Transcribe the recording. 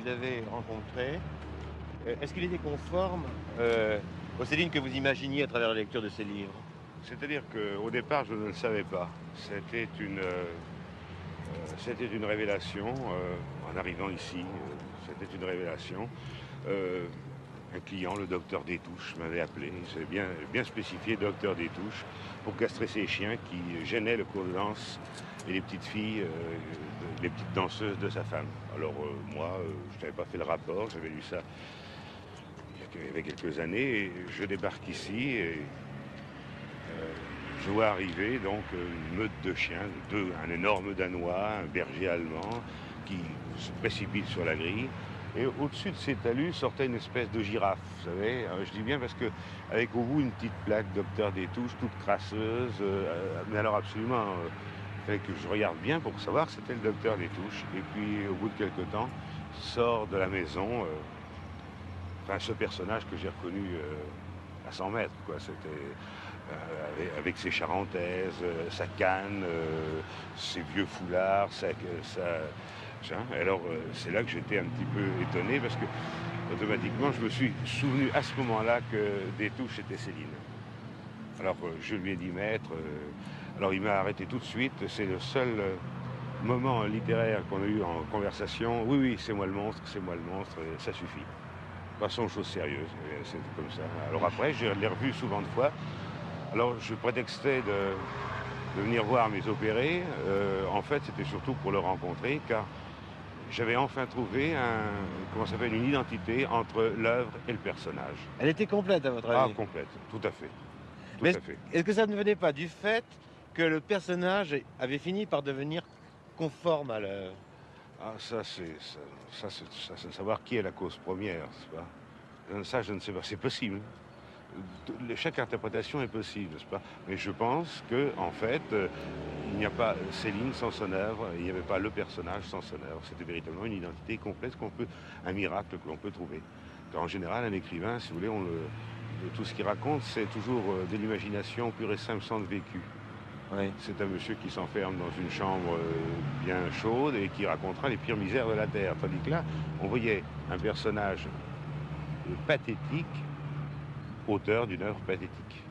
vous avez rencontré, est-ce qu'il était conforme aux Céline que vous imaginiez à travers la lecture de ces livres? C'est-à-dire qu'au départ, je ne le savais pas. C'était une révélation en arrivant ici. C'était une révélation. Euh, un client, le docteur Détouche, m'avait appelé. Il s'avait bien spécifié, docteur Détouche, pour castrer ses chiens qui gênaient le cours de danse et les petites filles, les petites danseuses de sa femme. Alors moi, je n'avais pas fait le rapport, j'avais lu ça il y avait quelques années, et je débarque ici et je vois arriver donc une meute de chiens, un énorme Danois, un berger allemand, qui se précipite sur la grille. Et au-dessus de ces talus sortait une espèce de girafe, vous savez. Je dis bien parce que avec au bout une petite plaque Docteur Détouche, toute crasseuse, mais alors absolument, il fallait que je regarde bien pour savoir que c'était le Docteur Détouche. Et puis au bout de quelques temps, sort de la maison, enfin ce personnage que j'ai reconnu à 100 mètres, quoi. C'était avec ses charentaises, sa canne, ses vieux foulards, alors c'est là que j'étais un petit peu étonné parce que automatiquement je me suis souvenu à ce moment-là que Détouche était Céline. Alors je lui ai dit maître, alors il m'a arrêté tout de suite, c'est le seul moment littéraire qu'on a eu en conversation. Oui, oui, c'est moi le monstre, ça suffit. Passons aux choses sérieuses, c'est comme ça. Alors après, je l'ai revu souvent de fois. Alors je prétextais de venir voir mes opérés. En fait, c'était surtout pour le rencontrer, car j'avais enfin trouvé comment ça s'appelle, une identité entre l'œuvre et le personnage. Elle était complète à votre Ah, avis? complète, tout à fait, tout Mais à fait. est-ce que ça ne venait pas du fait que le personnage avait fini par devenir conforme à l'œuvre? Ah, c'est savoir qui est la cause première, c'est pas? Ça, je ne sais pas. C'est possible. Chaque interprétation est possible, n'est-ce pas? Mais je pense que, en fait, il n'y a pas Céline sans son œuvre, il n'y avait pas le personnage sans son œuvre. C'était véritablement une identité complète un miracle que l'on peut trouver. Car en général, un écrivain, si vous voulez, tout ce qu'il raconte, c'est toujours de l'imagination pure et simple, sans le vécu. Oui. C'est un monsieur qui s'enferme dans une chambre bien chaude et qui racontera les pires misères de la terre. Tandis que là, on voyait un personnage pathétique, auteur d'une œuvre pathétique.